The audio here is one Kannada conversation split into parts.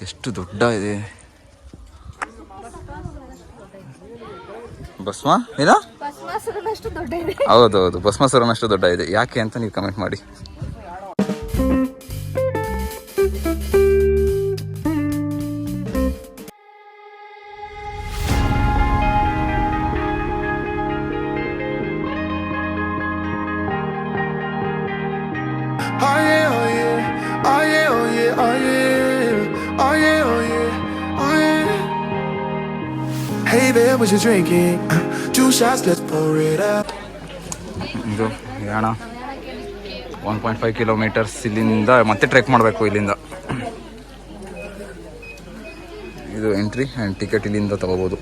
ಎಷ್ಟು ದೊಡ್ಡ ಇದೆ. ಭಸ್ಮ ಏನ? ಹೌದೌದು, ಭಸ್ಮಾಸುರನಷ್ಟು ದೊಡ್ಡ ಇದೆ. ಯಾಕೆ ಅಂತ ನೀವು ಕಮೆಂಟ್ ಮಾಡಿ. Hey there, what you drinking? 2 shots, let's pour it up. ಇದು ಯಾಣ 1.5 ಕಿಲೋಮೀಟರ್ಸ್. ಇಲ್ಲಿಂದ ಮತ್ತೆ ಟ್ರೆಕ್ ಮಾಡಬೇಕು. ಇಲ್ಲಿಂದ ಇದು ಎಂಟ್ರಿ ಆ್ಯಂಡ್ ಟಿಕೆಟ್ ಇಲ್ಲಿಂದ ತೊಗೋಬೋದು.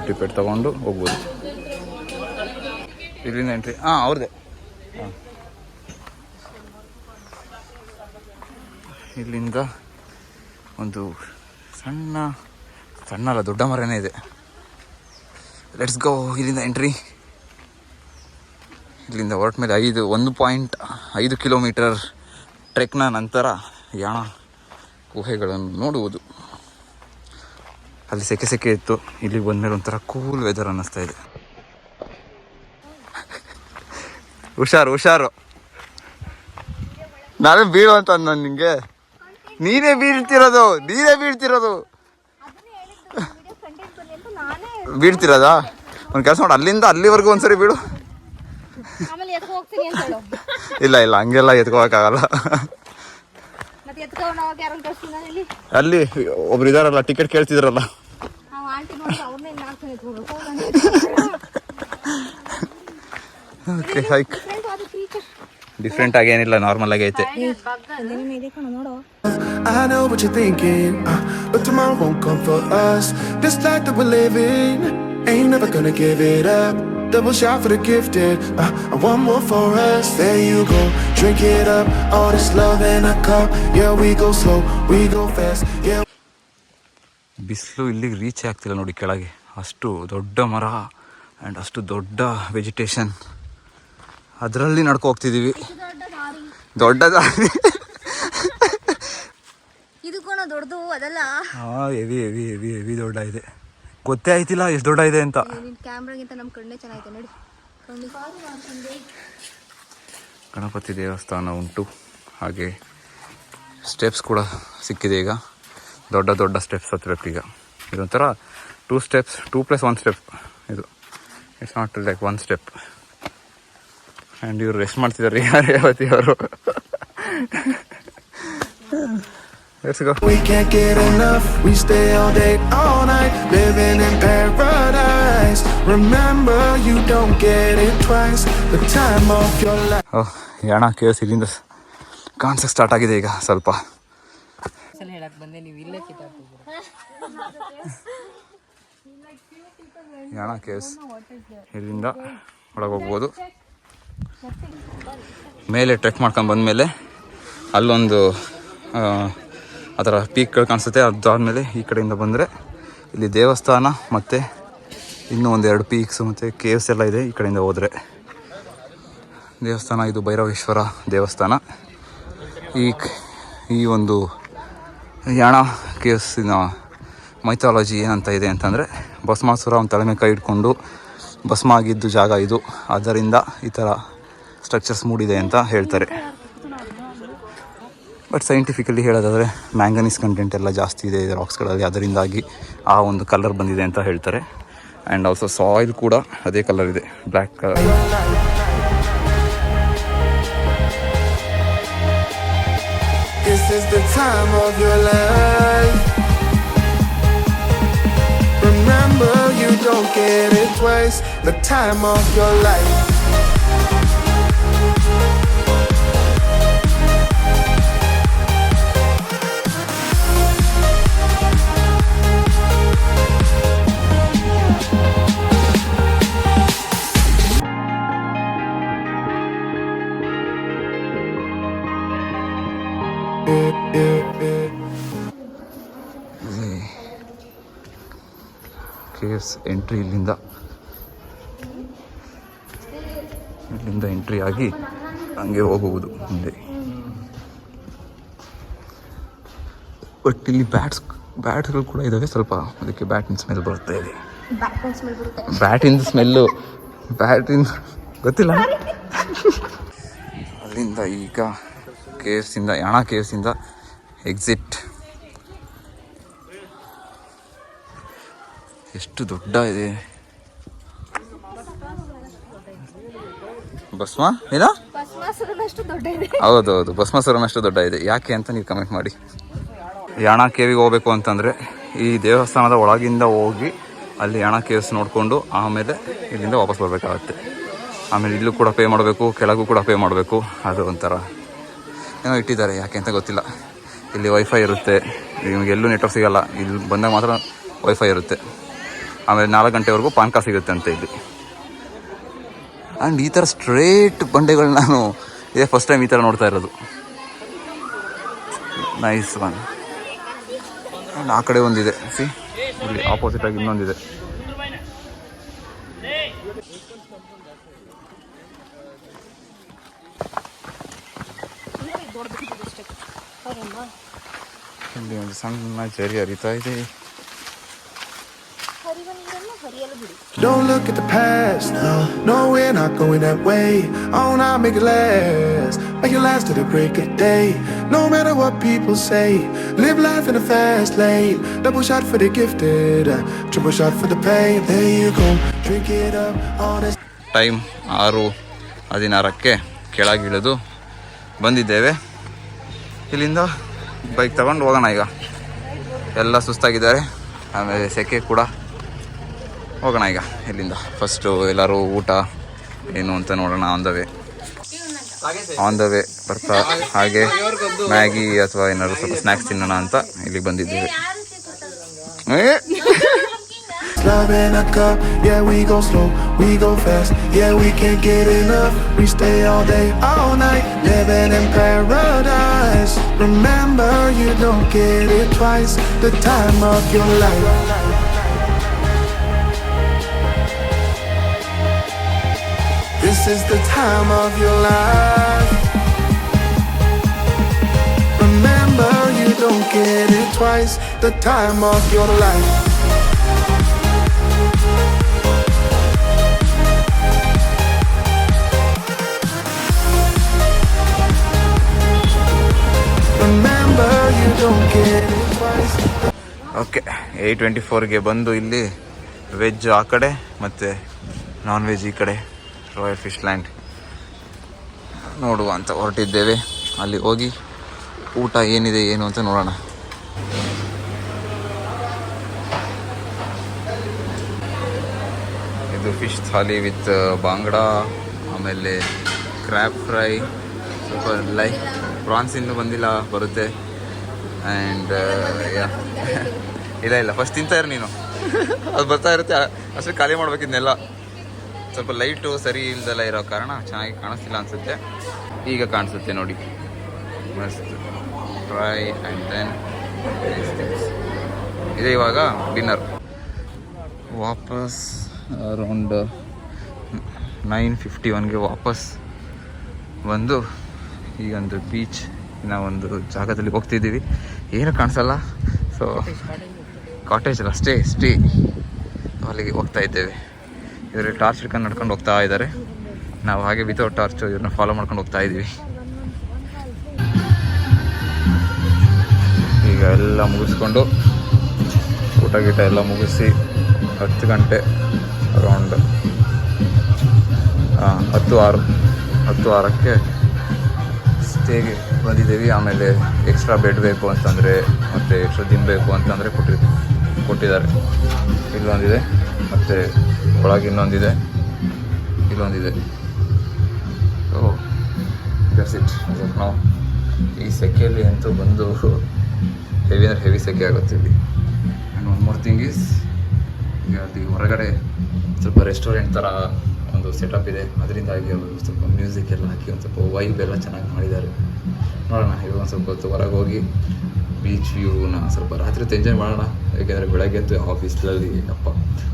ಟಿಕೆಟ್ ತೊಗೊಂಡು ಹೋಗ್ಬೋದು. ಇಲ್ಲಿಂದ ಎಂಟ್ರಿ ಅವ್ರದ್ದೇ. ಇಲ್ಲಿಂದ ಒಂದು ಸಣ್ಣ ಅಲ್ಲ, ದೊಡ್ಡ ಮರನೇ ಇದೆ. Let's go. ಇಲ್ಲಿಂದ ಎಂಟ್ರಿ. ಇಲ್ಲಿಂದ ಹೊರಟ ಮೇಲೆ 1.5 ಕಿಲೋಮೀಟರ್ ಟ್ರೆಕ್ನ ನಂತರ ಯಾಣ ಗುಹೆಗಳನ್ನು ನೋಡುವುದು. ಅಲ್ಲಿ ಸೆಕೆ ಇತ್ತು. ಇಲ್ಲಿಗೆ ಬಂದಮೇಲೆ ಒಂಥರ ಕೂಲ್ ವೆದರ್ ಅನ್ನಿಸ್ತಾ ಇದೆ. ಹುಷಾರು. ನಾವೇ ಬೀಳು ಅಂತ ನಾನು ನಿಂಗೆ. ನೀನೇ ಬೀಳ್ತಿರೋದು. ಬೀಳ್ತಿರೋದಾ? ಒಂದು ಕೆಲಸ ಮಾಡು, ಅಲ್ಲಿಂದ ಅಲ್ಲಿವರೆಗೂ ಒಂದ್ಸರಿ ಬೀಳು. ಇಲ್ಲ ಹಂಗೆಲ್ಲ ಎತ್ಕೋಕ್ಕಾಗಲ್ಲ. ಅಲ್ಲಿ ಒಬ್ರು ಇದಾರಲ್ಲ, ಟಿಕೆಟ್ ಕೇಳ್ತಿದ್ರಲ್ಲ. ಓಕೆ, ಹೈಕ್ ಡಿಫ್ರೆಂಟ್ ಆಗೇನಿಲ್ಲ, ನಾರ್ಮಲ್ ಆಗಿ ಐತೆ. I know what you're thinking, but tomorrow won't come for us. This life that we're living, ain't never gonna give it up. Double shot for the gifted, and one more for us. There you go, drink it up, all this love in a cup. Yeah, we go slow, we go fast. Yeah. ಬಿಸಿಲು ಇಲ್ಲಿಗೆ ರೀಚ್ ಆಗ್ತಿಲ್ಲ ನೋಡಿ ಕೆಳಗೆ. ಅಷ್ಟು ದೊಡ್ಡ ಮರ ಆ್ಯಂಡ್ ಅಷ್ಟು ದೊಡ್ಡ ವೆಜಿಟೇಷನ್. ಅದರಲ್ಲಿ ನಡ್ಕೊ ಹೋಗ್ತಿದ್ದೀವಿ. ದೊಡ್ಡ ದಾರಿ. ದೊಡ್ಡದು ಅದಲ್ಲ. ಹೆವಿ ದೊಡ್ಡ ಇದೆ. ಗೊತ್ತೇ ಆಯ್ತಿಲ್ಲ ಎಷ್ಟು ದೊಡ್ಡ ಇದೆ ಅಂತ. ಕ್ಯಾಮ್ರಾಗಿಂತ ನಮ್ಮ ಕಣ್ಣೇ ಚೆನ್ನಾಗಿದೆ ನೋಡಿ. ಗಣಪತಿ ದೇವಸ್ಥಾನ ಉಂಟು. ಹಾಗೆ ಸ್ಟೆಪ್ಸ್ ಕೂಡ ಸಿಕ್ಕಿದೆ. ಈಗ ದೊಡ್ಡ ಸ್ಟೆಪ್ಸ್ ಹತ್ತಬೇಕು. ಈಗ ಇದೊಂಥರ 2 steps, 2+1 step ಇದು. It's not like 1 step. And ಇವ್ರು ರೆಸ್ಟ್ ಮಾಡ್ತಿದ್ದಾರೆ ರೇವತಿ ಅವರು. Let's go. We can't get enough. We stay all day, all night, living in paradise. Remember, you don't get it twice. The time of your life. Yana ಕೇಳಿಸಿ ಇಲ್ಲಿಂದ ಕಾಣಿಸಕ್ಕೆ ಸ್ಟಾರ್ಟ್ ಆಗಿದೆ ಈಗ ಸ್ವಲ್ಪ. ಯಾಣ ಕೇವ್ಸ್ ಇಲ್ಲಿಂದ ಒಳಗೆ ಹೋಗ್ಬೋದು. ಮೇಲೆ ಟ್ರೆಕ್ ಮಾಡ್ಕೊಂಡು ಬಂದಮೇಲೆ ಅಲ್ಲೊಂದು ಅದರ ಪೀಕ್ಗಳು ಕಾಣಿಸುತ್ತೆ. ಅದಾದಮೇಲೆ ಈ ಕಡೆಯಿಂದ ಬಂದರೆ ಇಲ್ಲಿ ದೇವಸ್ಥಾನ ಮತ್ತು ಇನ್ನೂ 1-2 ಪೀಕ್ಸ್ ಮತ್ತು ಕೇವ್ಸ್ ಎಲ್ಲ ಇದೆ. ಈ ಕಡೆಯಿಂದ ಹೋದರೆ ದೇವಸ್ಥಾನ, ಇದು ಭೈರವೇಶ್ವರ ದೇವಸ್ಥಾನ. ಈ ಒಂದು ಯಾಣ ಕೇವ್ಸಿನ ಮೈಥಾಲಜಿ ಏನಂತ ಇದೆ ಅಂತಂದರೆ, ಭಸ್ಮಾಸುರ ಅವನ ತಲೆ ಮೇಲೆ ಕೈ ಇಟ್ಕೊಂಡು ಭಸ್ಮ ಆಗಿದ್ದು ಜಾಗ ಇದು. ಅದರಿಂದ ಈ ಥರ ಸ್ಟ್ರಕ್ಚರ್ಸ್ ಮೂಡಿದೆ ಅಂತ ಹೇಳ್ತಾರೆ. ಬಟ್ ಸೈಂಟಿಫಿಕಲಿ ಹೇಳೋದಾದರೆ ಮ್ಯಾಂಗನೀಸ್ ಕಂಟೆಂಟ್ ಎಲ್ಲ ಜಾಸ್ತಿ ಇದೆ ರಾಕ್ಸ್ಗಳಲ್ಲಿ. ಅದರಿಂದಾಗಿ ಆ ಒಂದು ಕಲರ್ ಬಂದಿದೆ ಅಂತ ಹೇಳ್ತಾರೆ. ಆ್ಯಂಡ್ ಆಲ್ಸೋ ಸಾಯಿಲ್ ಕೂಡ ಅದೇ ಕಲರ್ ಇದೆ, black colour. This is the time of your life. Remember, you don't get it twice. The time of your life. Caves entry ಇಲ್ಲಿಂದ ಎಂಟ್ರಿ ಆಗಿ ಹಂಗೆ ಹೋಗುವುದು ಮುಂದೆ. ಬಟ್ ಇಲ್ಲಿ ಬ್ಯಾಟ್ಗಳು ಕೂಡ ಇದ್ದಾವೆ, ಸ್ವಲ್ಪ ಅದಕ್ಕೆ ಬ್ಯಾಟಿನ ಸ್ಮೆಲ್ ಬರುತ್ತೆ ಇಲ್ಲಿ. ಬ್ಯಾಟಿಂದ ಸ್ಮೆಲ್ಲು, ಬ್ಯಾಟಿಂದ ಗೊತ್ತಿಲ್ಲ. ಅಲ್ಲಿಂದ ಈಗ ಕೇವ್ಸಿಂದ, ಯಾಣ ಕೇವ್ಸಿಂದ ಎಕ್ಸಿಟ್. ಎಷ್ಟು ದೊಡ್ಡ ಇದೆ ಭಸ್ಮ, ಏನೋ ಹೌದೌದು, ಭಸ್ಮಾಸುರನಷ್ಟು ದೊಡ್ಡ ಇದೆ. ಯಾಕೆ ಅಂತ ನೀವು ಕಮೆಂಟ್ ಮಾಡಿ. ಯಾಣ ಕೇವಿಗೆ ಹೋಗ್ಬೇಕು ಅಂತಂದರೆ ಈ ದೇವಸ್ಥಾನದ ಒಳಗಿಂದ ಹೋಗಿ ಅಲ್ಲಿ ಯಾಣ ಕೇವ್ಸ್ ನೋಡಿಕೊಂಡು ಆಮೇಲೆ ಇಲ್ಲಿಂದ ವಾಪಸ್ ಬರಬೇಕಾಗತ್ತೆ. ಆಮೇಲೆ ಇಲ್ಲೂ ಕೂಡ ಪೇ ಮಾಡಬೇಕು, ಕೆಳಗೂ ಕೂಡ ಪೇ ಮಾಡಬೇಕು. ಅದು ಒಂಥರ ಏನೋ ಇಟ್ಟಿದ್ದಾರೆ, ಯಾಕೆ ಅಂತ ಗೊತ್ತಿಲ್ಲ. ಇಲ್ಲಿ ವೈಫೈ ಇರುತ್ತೆ, ನಿಮಗೆ ಎಲ್ಲೂ ನೆಟ್ವರ್ಕ್ ಸಿಗೋಲ್ಲ, ಇಲ್ಲಿ ಬಂದಾಗ ಮಾತ್ರ ವೈಫೈ ಇರುತ್ತೆ. ಆಮೇಲೆ 4 ಗಂಟೆವರೆಗೂ ಪಾನ್ಕ ಸಿಗುತ್ತೆ ಅಂತ ಇಲ್ಲಿ. ಆ್ಯಂಡ್ ಈ ಥರ ಸ್ಟ್ರೇಟ್ ಬಂಡೆಗಳು ನಾನು ಇದೇ ಫಸ್ಟ್ ಟೈಮ್ ಈ ಥರ ನೋಡ್ತಾ ಇರೋದು. Nice one. ಆ್ಯಂಡ್ ಆ ಕಡೆ ಒಂದಿದೆ, ಸಿ ಇಲ್ಲಿ ಆಪೋಸಿಟಾಗಿ ಇನ್ನೊಂದಿದೆ. ಇಲ್ಲಿ ಒಂದು ಸಣ್ಣ ಝರಿ ಹರಿತಾ ಇದೆ. Don't look at the past, no, we're not going that way. Oh, now make it last till the break of day. No matter what people say, live life in a fast lane. Double shot for the gifted, triple shot for the pain. There you go, drink it up, all this. Time 6:16ಕ್ಕೆ ಕೆಳಗಿಳಿದು ಬಂದಿದ್ದೇವೆ. ಇಲ್ಲಿಂದ ಬೈಕ್ ತಗೊಂಡು ಹೋಗೋಣ. ಈಗ ಎಲ್ಲ ಸುಸ್ತಾಗಿದ್ದಾರೆ, ಆಮೇಲೆ ಸೆಕೆ ಕೂಡ. ಹೋಗೋಣ ಈಗ ಇಲ್ಲಿಂದ. ಫಸ್ಟು ಎಲ್ಲರೂ ಊಟ ಏನು ಅಂತ ನೋಡೋಣ. ಆನ್ ದ ವೇ ಬರ್ತಾ ಹಾಗೆ ಮ್ಯಾಗಿ ಅಥವಾ ಏನಾದ್ರು ಸ್ವಲ್ಪ ಸ್ನ್ಯಾಕ್ಸ್ ತಿನ್ನೋಣ ಅಂತ ಇಲ್ಲಿಗೆ ಬಂದಿದ್ದೇವೆ. Love in a cup, yeah we go slow, we go fast, yeah we can't get enough. We stay all day, all night, living in paradise. Remember you don't get it twice, the time of your life. This is the time of your life. Remember you don't get it twice, the time of your life. Remember you don't get it twice. Okay, 8:24ಗೆ ಬಂದು ಇಲ್ಲಿ ವೆಜ್ ಆ ಕಡೆ ಮತ್ತು ನಾನ್ ವೆಜ್ ಈ ಕಡೆ ರಾಯಲ್ ಫಿಶ್ ಲ್ಯಾಂಡ್ ನೋಡುವ ಅಂತ ಹೊರಟಿದ್ದೇವೆ. ಅಲ್ಲಿ ಹೋಗಿ ಊಟ ಏನಿದೆ ಏನು ಅಂತ ನೋಡೋಣ. ಇದು ಫಿಶ್ ಥಾಲಿ ವಿತ್ ಬಾಂಗ್ಡಾ, ಆಮೇಲೆ ಕ್ರ್ಯಾಬ್ ಫ್ರೈ, ಸ್ವಲ್ಪ ಪ್ರಾನ್ಸ್ ಇನ್ನೂ ಬಂದಿಲ್ಲ, ಬರುತ್ತೆ. ಆ್ಯಂಡ್ ಇಲ್ಲ ಫಸ್ಟ್ ತಿಂತಾ ಇರು ನೀನು, ಅದು ಬರ್ತಾ ಇರುತ್ತೆ. ಅಷ್ಟೇ ಖಾಲಿ ಮಾಡ್ಬೇಕಿದ್ನೆಲ್ಲ. ಸ್ವಲ್ಪ ಲೈಟು ಸರಿ ಇಲ್ದೆಲ್ಲ ಇರೋ ಕಾರಣ ಚೆನ್ನಾಗಿ ಕಾಣಿಸ್ತಿಲ್ಲ ಅನಿಸುತ್ತೆ. ಈಗ ಕಾಣಿಸುತ್ತೆ ನೋಡಿ, ಮಸ್ತ್ ಫ್ರೈ ಆ್ಯಂಡ್ ದೆನ್ ಇದೆ. ಇವಾಗ ಡಿನ್ನರ್. ವಾಪಸ್ ಅರೌಂಡ್ 9:51ಗೆ ವಾಪಸ್ ಬಂದು ಈಗ ಒಂದು ಬೀಚ್ ಒಂದು ಜಾಗದಲ್ಲಿ ಹೋಗ್ತಿದ್ದೀವಿ. ಏನು ಕಾಣಿಸಲ್ಲ, ಸೊ ಕಾಟೇಜ್ ಅಲ್ಲ, ಸ್ಟೇ ಅಲ್ಲಿಗೆ ಹೋಗ್ತಾ ಇದ್ದೇವೆ. ಇದರಲ್ಲಿ ಟಾರ್ಚ್ ಹಿಡ್ಕೊಂಡು ನಡ್ಕೊಂಡು ಹೋಗ್ತಾ ಇದ್ದಾರೆ. ನಾವು ಹಾಗೆ ವಿತೌಟ್ ಟಾರ್ಚ್ ಇವ್ರನ್ನ ಫಾಲೋ ಮಾಡ್ಕೊಂಡು ಹೋಗ್ತಾ ಇದ್ದೀವಿ. ಈಗ ಎಲ್ಲ ಮುಗಿಸ್ಕೊಂಡು ಊಟ ಗೀಟ ಎಲ್ಲ ಮುಗಿಸಿ 10 ಗಂಟೆ ಅರೌಂಡ್ 10:06ಕ್ಕೆ ಸ್ಟೇಗೆ ಬಂದಿದ್ದೀವಿ. ಆಮೇಲೆ ಎಕ್ಸ್ಟ್ರಾ ಬೆಡ್ ಬೇಕು ಅಂತಂದರೆ ಮತ್ತು ಎಕ್ಸ್ಟ್ರಾ ದಿನ ಬೇಕು ಅಂತಂದರೆ ಕೊಟ್ಟಿದ್ದಾರೆ. ಇಲ್ಲೊಂದಿದೆ, ಮತ್ತು ಒಳಗೆ ಇನ್ನೊಂದಿದೆ, ಇಲ್ಲೊಂದಿದೆ. So that's it. ನಾವು ಈ ಸೆಕೆಯಲ್ಲಿ ಅಂತೂ ಬಂದು ಹೆವಿ ಅಂದರೆ ಹೆವಿ ಸೆಕೆ ಆಗುತ್ತೆ ಇಲ್ಲಿ. And one more thing is, ಈಗ ಅಲ್ಲಿ ಹೊರಗಡೆ ಸ್ವಲ್ಪ ರೆಸ್ಟೋರೆಂಟ್ ಥರ ಒಂದು ಸೆಟಪ್ ಇದೆ. ಅದರಿಂದಾಗಿ ಅವರು ಸ್ವಲ್ಪ ಮ್ಯೂಸಿಕ್ ಎಲ್ಲ ಹಾಕಿ ಒಂದು ಸ್ವಲ್ಪ ವೈಬ್ ಎಲ್ಲ ಚೆನ್ನಾಗಿ ಮಾಡಿದ್ದಾರೆ. ನೋಡೋಣ, ಇವಾಗ ಒಂದು ಸ್ವಲ್ಪ ಹೊತ್ತು ಹೊರಗೆ ಹೋಗಿ ಬೀಚ್ ವ್ಯೂನ ಸ್ವಲ್ಪ ರಾತ್ರಿ ಎಂಜಾಯ್ ಮಾಡೋಣ. ಯಾಕೆಂದರೆ ಬೆಳಗ್ಗೆ ಅಂತೂ ಆಫೀಸ್ನಲ್ಲಿ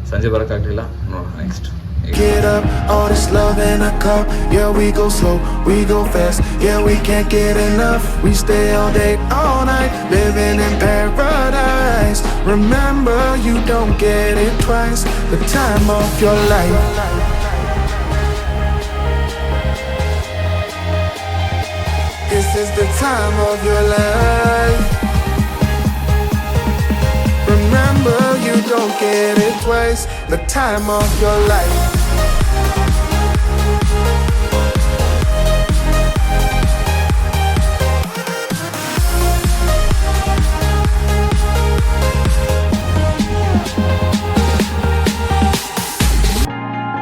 ಸಂಜೆ ಬರೋಕ್ಕಾಗಲಿಲ್ಲ. ನೋಡೋಣ next. Get up, all this love in a cup. Yeah, we go slow, we go fast. Yeah, we can't get enough. We stay all day, all night, living in paradise. Remember, you don't get it twice. The time of your life. This is the time of your life. Remember, you don't get it twice. The time of your life.